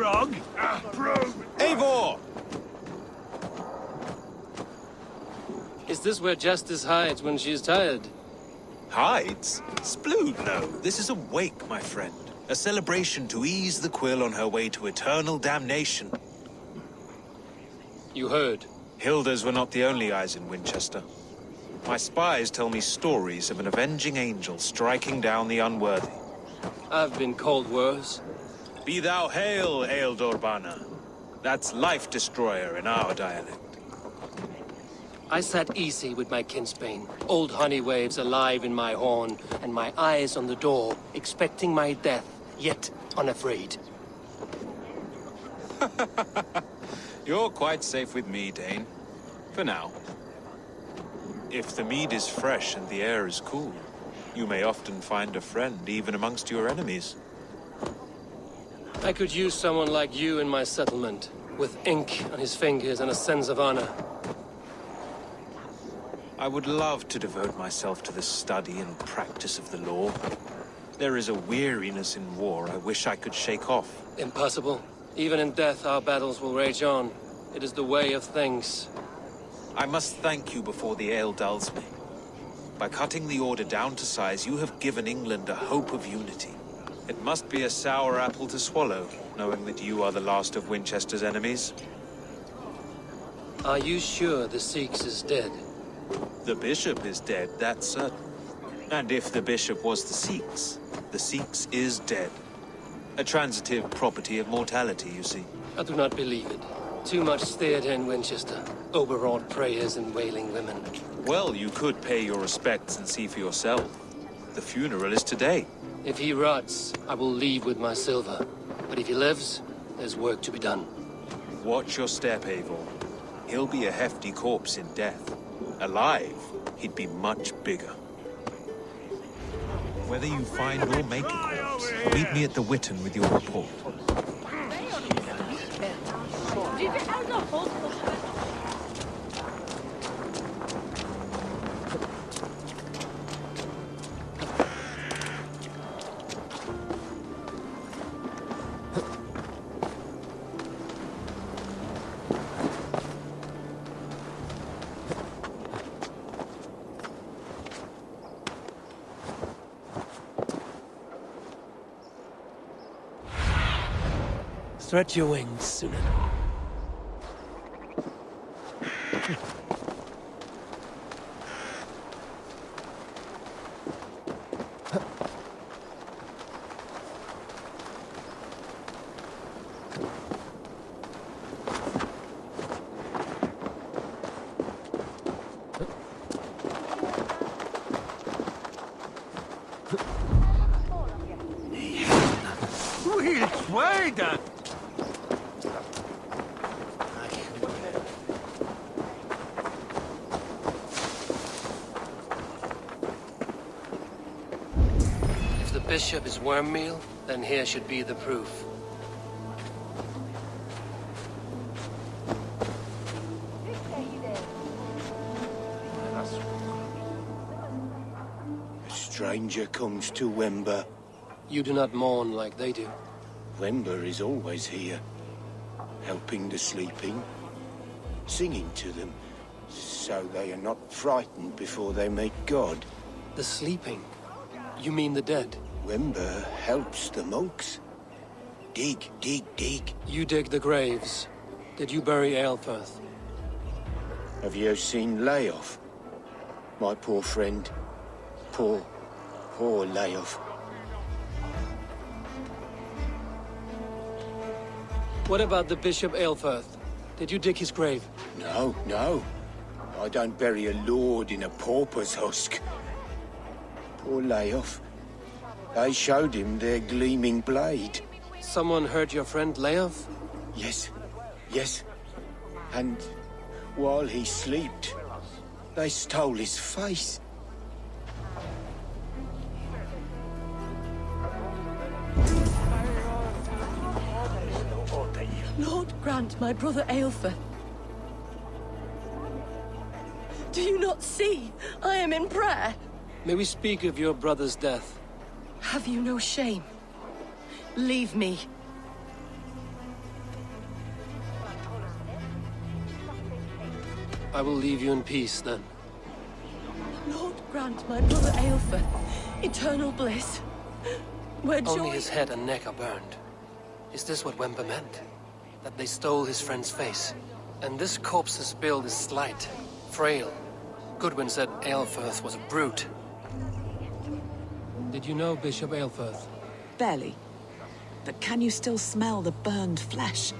grog? Eivor! Is this where Justice hides when she is tired? Hides? Splood, no. This is a wake, my friend. A celebration to ease the quill on her way to eternal damnation. You heard. Hilda's were not the only eyes in Winchester. My spies tell me stories of an avenging angel striking down the unworthy. I've been called worse. Be thou hail, Eildorbana. That's Life Destroyer in our dialect. I sat easy with my kinsbane, old honey waves alive in my horn, and my eyes on the door, expecting my death, yet unafraid. You're quite safe with me, Dane. For now. If the mead is fresh and the air is cool, you may often find a friend even amongst your enemies. I could use someone like you in my settlement, with ink on his fingers and a sense of honor. I would love to devote myself to the study and practice of the law. There is a weariness in war I wish I could shake off. Impossible. Even in death, our battles will rage on. It is the way of things. I must thank you before the ale dulls me. By cutting the order down to size, you have given England a hope of unity. It must be a sour apple to swallow, knowing that you are the last of Winchester's enemies. Are you sure the Seax is dead? The bishop is dead, that's certain. And if the bishop was the Seax is dead. A transitive property of mortality, you see. I do not believe it. Too much theater in Winchester. Overwrought prayers and wailing women. Well, you could pay your respects and see for yourself. The funeral is today. If he rots, I will leave with my silver. But if he lives, there's work to be done. Watch your step, Eivor. He'll be a hefty corpse in death. Alive, he'd be much bigger. Whether you find or make a corpse, meet me at the Witten with your report. Stretch your wings, Sunan. Which way, then? If the bishop is worm meal, then here should be the proof. A stranger comes to Wember. You do not mourn like they do. Wember is always here, helping the sleeping, singing to them, so they are not frightened before they meet God. The sleeping? You mean the dead? Wember helps the monks. Dig, dig, dig. You dig the graves. Did you bury Aelfirth? Have you seen Layoff? My poor friend. Poor Layoff. What about the Bishop Aelfirth? Did you dig his grave? No, no. I don't bury a lord in a pauper's husk. Poor Layoff. They showed him their gleaming blade. Someone hurt your friend Leof? Yes, yes. And while he slept, they stole his face. Lord grant my brother Aelfir. Do you not see? I am in prayer. May we speak of your brother's death? Have you no shame? Leave me. I will leave you in peace, then. Lord grant my brother Eilfur eternal bliss. Where Only joy... his head and neck are burned. Is this what Wemper meant? That they stole his friend's face? And this corpse's build is slight, frail. Goodwin said Aelfirth was a brute. Did you know Bishop Aelfirth? Barely. But can you still smell the burned flesh?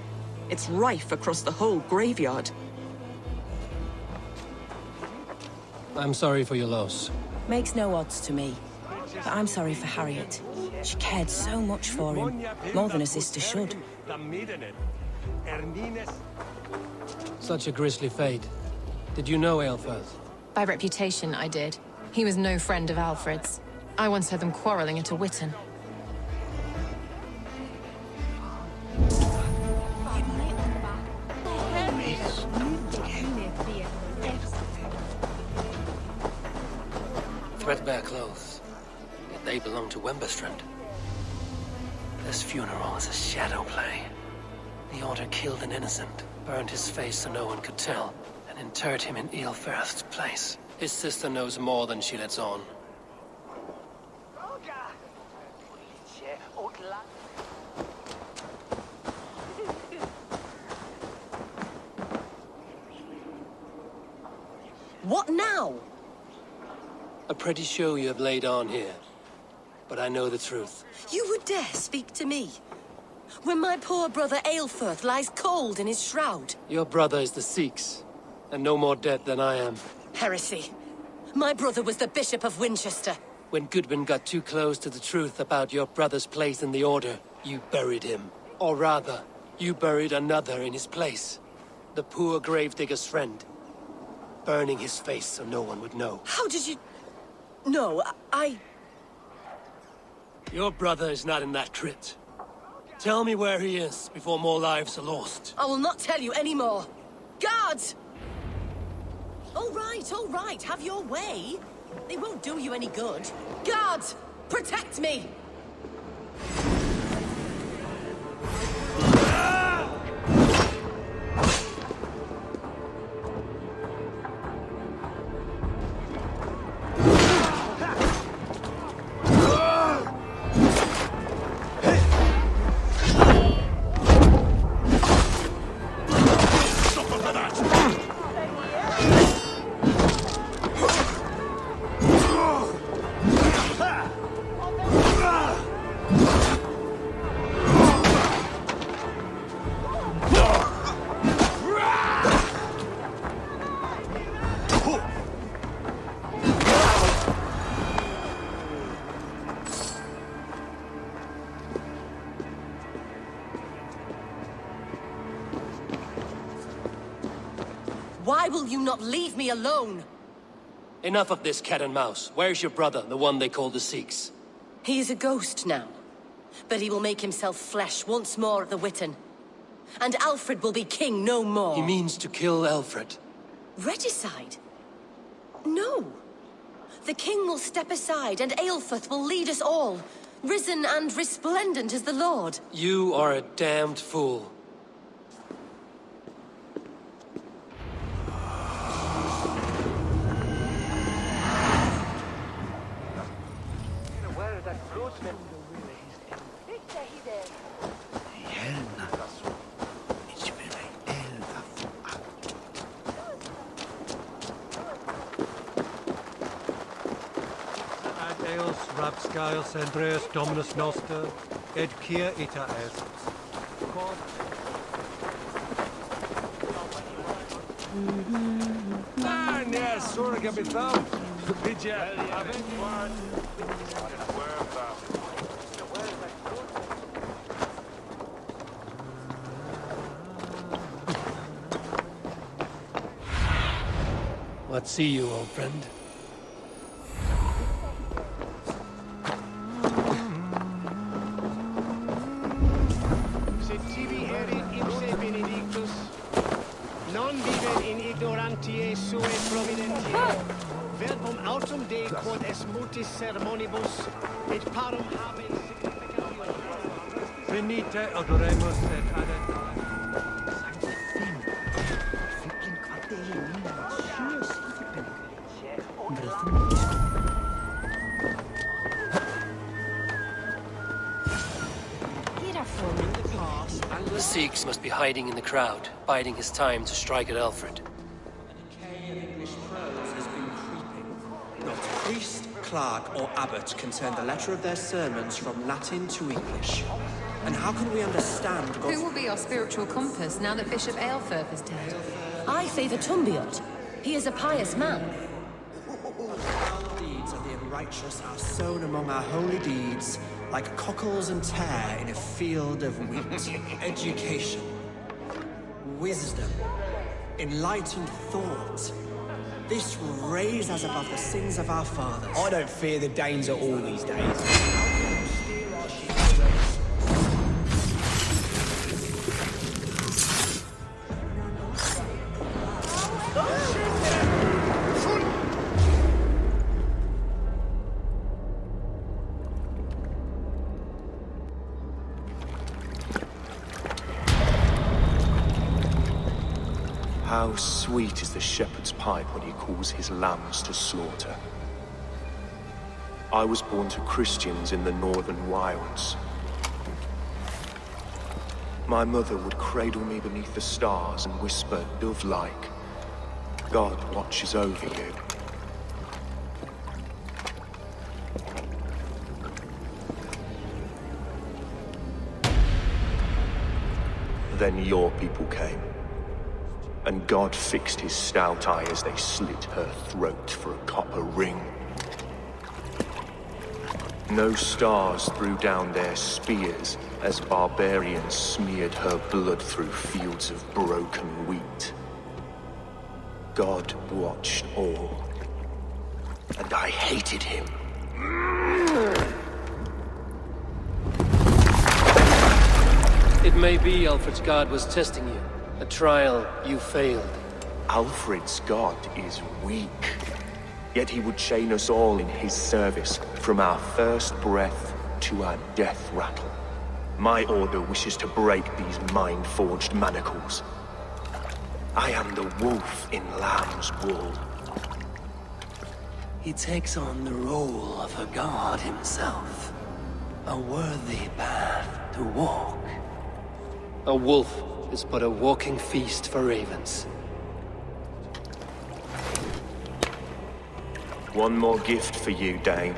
It's rife across the whole graveyard. I'm sorry for your loss. Makes no odds to me. But I'm sorry for Harriet. She cared so much for him, more than a sister should. Such a grisly fate. Did you know Aelfirth? By reputation, I did. He was no friend of Alfred's. I once heard them quarreling at a Witten. Threadbare clothes. Yet they belong to Wemberstrand. This funeral is a shadow play. The Order killed an innocent, burned his face so no one could tell, and interred him in Aelfirth's place. His sister knows more than she lets on. What now? A pretty show you have laid on here. But I know the truth. You would dare speak to me? When my poor brother Aelfirth lies cold in his shroud? Your brother is the Seax, and no more dead than I am. Heresy. My brother was the Bishop of Winchester. When Goodwin got too close to the truth about your brother's place in the Order, you buried him. Or rather, you buried another in his place. The poor gravedigger's friend. Burning his face so no one would know. How did you... No, I... Your brother is not in that crypt. Tell me where he is before more lives are lost. I will not tell you anymore. Guards! All right, have your way. They won't do you any good. Guards, protect me! Why will you not leave me alone? Enough of this cat and mouse. Where's your brother, the one they call the Seax? He is a ghost now. But he will make himself flesh once more at the Witten. And Alfred will be king no more. He means to kill Alfred. Regicide? No. The king will step aside and Aelfirth will lead us all. Risen and resplendent as the Lord. You are a damned fool. Eos Rapscaios Andreas Dominus Noster, ed Kia ita est. Yes, Sora Gabitham. Vidya, What see you, old friend? Non viven in ignorantiae sue providentiae. Verbum autum Dei quod est multis sermonibus, et parum habe significatione. Venite, adoremus et adet. Seax must be hiding in the crowd, biding his time to strike at Alfred. Not priest, clerk, or abbot can turn the letter of their sermons from Latin to English. And how can we understand God's... Who will be our spiritual compass now that Bishop Aelfirth is dead? I favour Tumbiot. He is a pious man. The deeds of the unrighteous are sown among our holy deeds, like cockles and tare in a field of wheat. Education, wisdom, enlightened thought. This will raise us above the sins of our fathers. I don't fear the Danes at all these days. How sweet is the shepherd's pipe when he calls his lambs to slaughter. I was born to Christians in the northern wilds. My mother would cradle me beneath the stars and whisper, dove-like, God watches over you. Then your people came. And God fixed his stout eye as they slit her throat for a copper ring. No stars threw down their spears as barbarians smeared her blood through fields of broken wheat. God watched all, and I hated him. It may be Alfred's god was testing you. A trial you failed. Alfred's god is weak. Yet he would chain us all in his service, from our first breath to our death rattle. My order wishes to break these mind-forged manacles. I am the wolf in lamb's wool. He takes on the role of a god himself. A worthy path to walk. A wolf is but a walking feast for ravens. One more gift for you, Dane.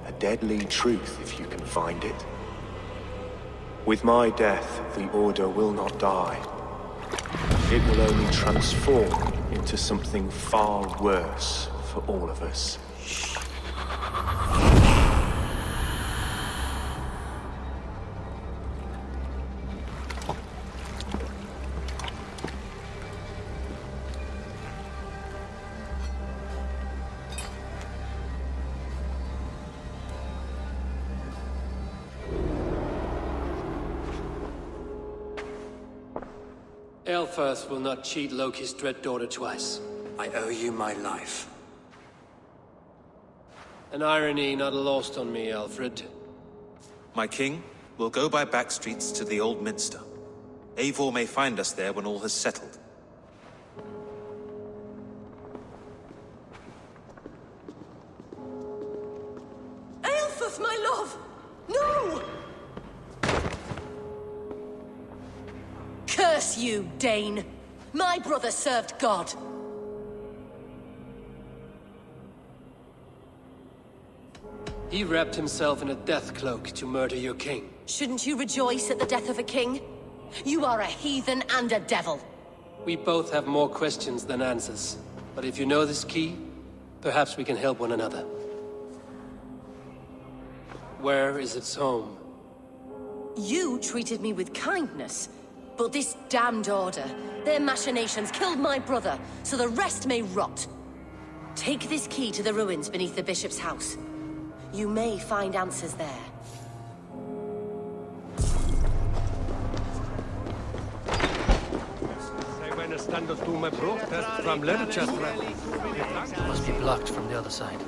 A deadly truth, if you can find it. With my death, the Order will not die. It will only transform into something far worse for all of us. Aelfirth will not cheat Loki's dread daughter twice. I owe you my life. An irony not lost on me, Alfred. My king, we'll go by back streets to the Old Minster. Eivor may find us there when all has settled. Aelfirth, my love! No! Curse you, Dane! My brother served God. He wrapped himself in a death cloak to murder your king. Shouldn't you rejoice at the death of a king? You are a heathen and a devil. We both have more questions than answers. But if you know this key, perhaps we can help one another. Where is its home? You treated me with kindness, but this damned Order, their machinations killed my brother, so the rest may rot. Take this key to the ruins beneath the bishop's house. You may find answers there. Must be blocked from the other side.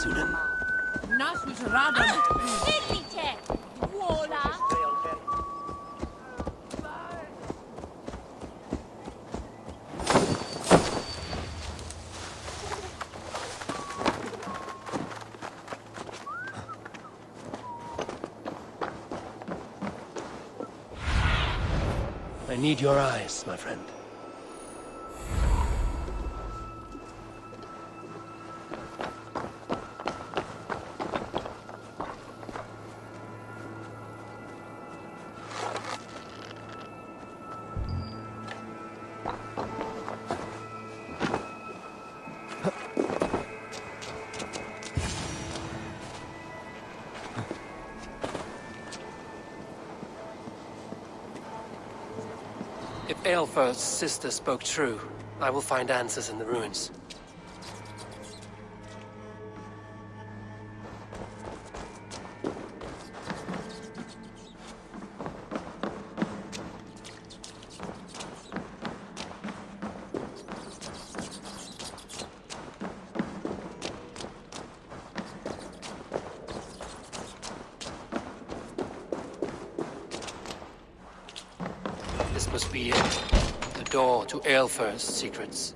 Sunan. I need your eyes, my friend. If Eivor's sister spoke true, I will find answers in the ruins. This must be it. The door to Eivor's secrets.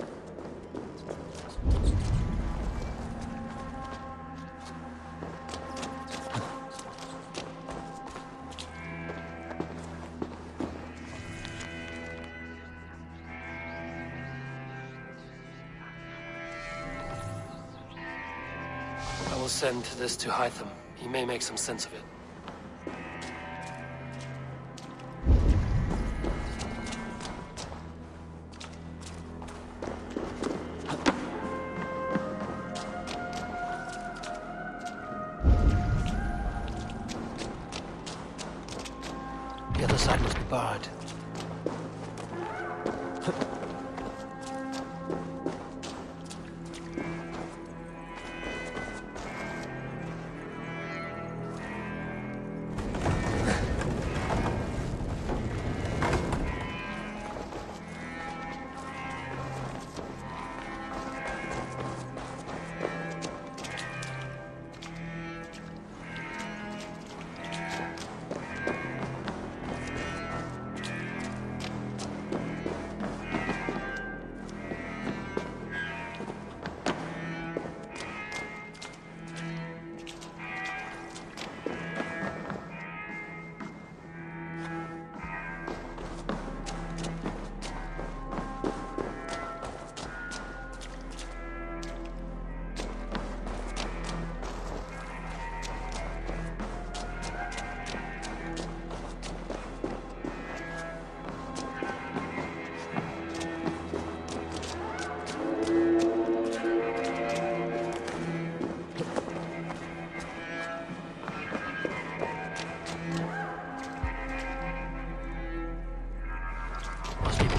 I will send this to Hytham. He may make some sense of it. The other side must be barred.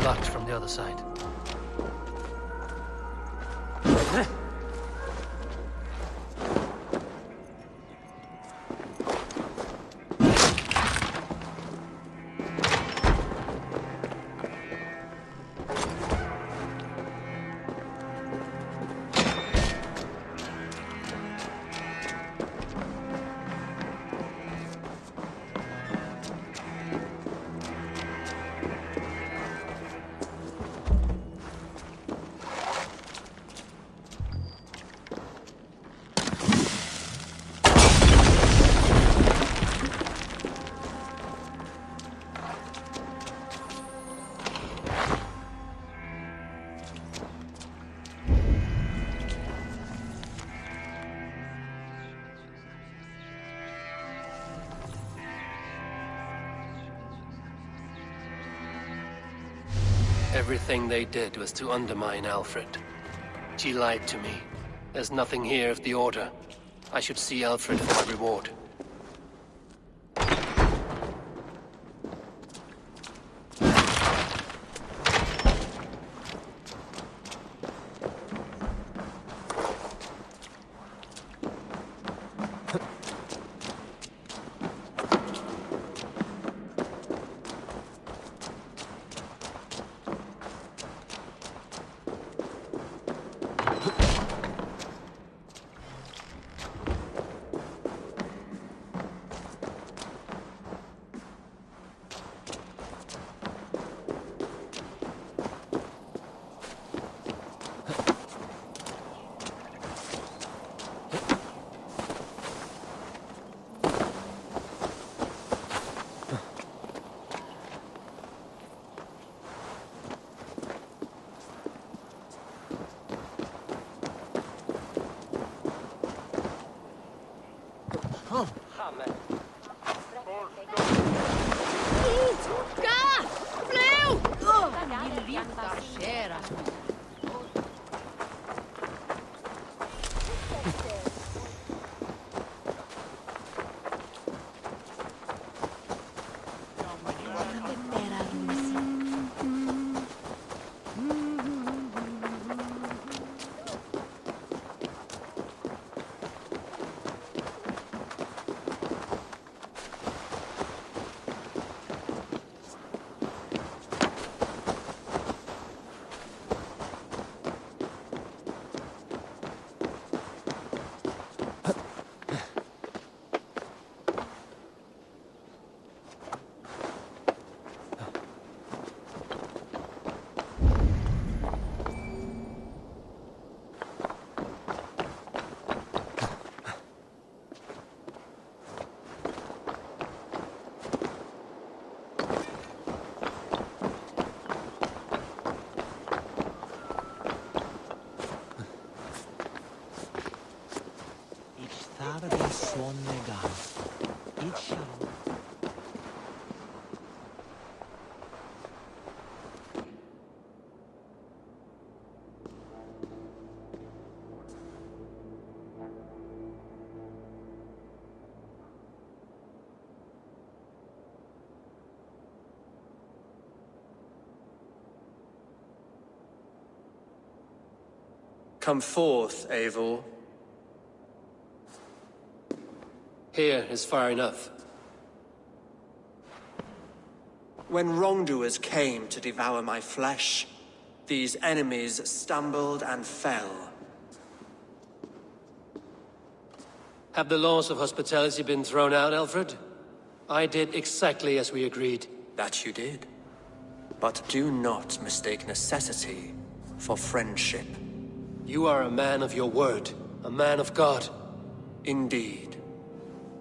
Blocked from the other side. Everything they did was to undermine Alfred. She lied to me. There's nothing here of the Order. I should see Alfred for my reward. Come forth, Eivor. Here is far enough. When wrongdoers came to devour my flesh, these enemies stumbled and fell. Have the laws of hospitality been thrown out, Alfred? I did exactly as we agreed. That you did. But do not mistake necessity for friendship. You are a man of your word, a man of God. Indeed.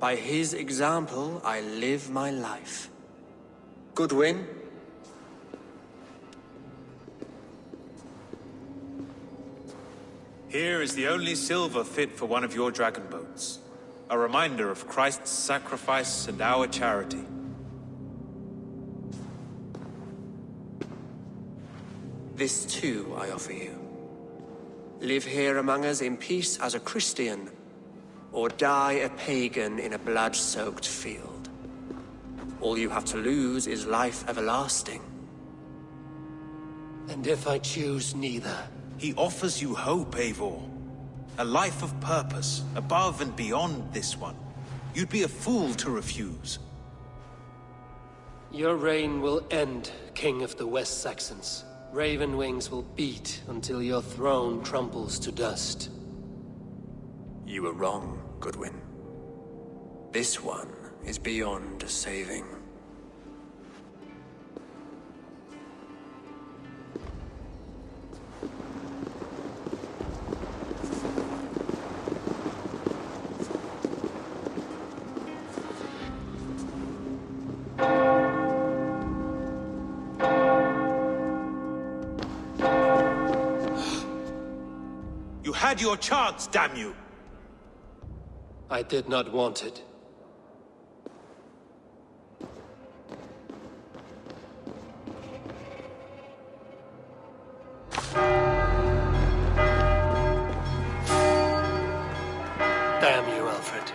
By his example, I live my life. Goodwin? Here is the only silver fit for one of your dragon boats. A reminder of Christ's sacrifice and our charity. This too I offer you. Live here among us in peace as a Christian, or die a pagan in a blood-soaked field. All you have to lose is life everlasting. And if I choose neither? He offers you hope, Eivor. A life of purpose, above and beyond this one. You'd be a fool to refuse. Your reign will end, King of the West Saxons. Raven wings will beat until your throne tramples to dust. You were wrong, Goodwin. This one is beyond saving. Had your chance, damn you! I did not want it. Damn you, Alfred.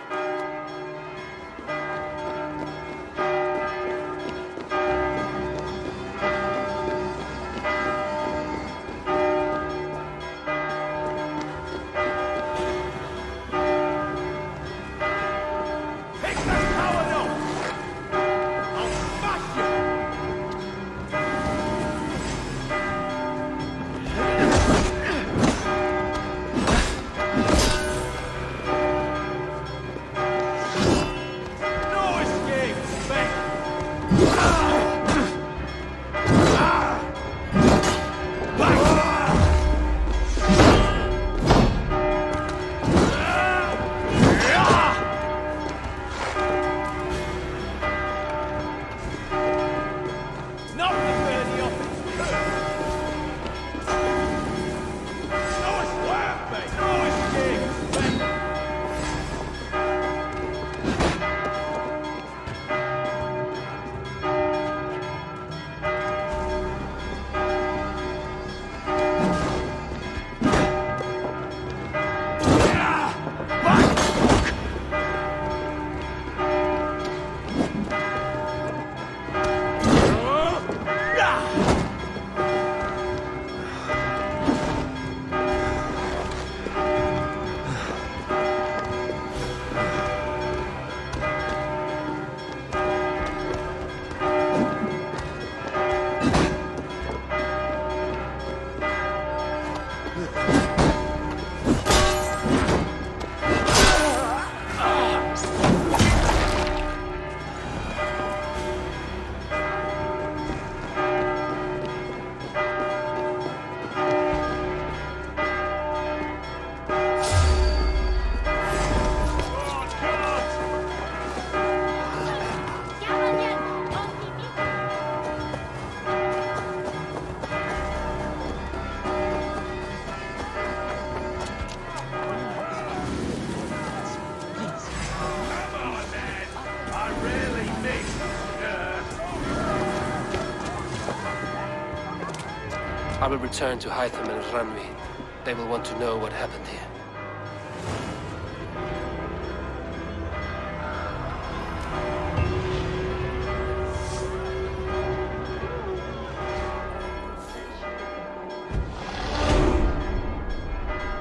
I will return to Hytham and Ranvi. They will want to know what happened here.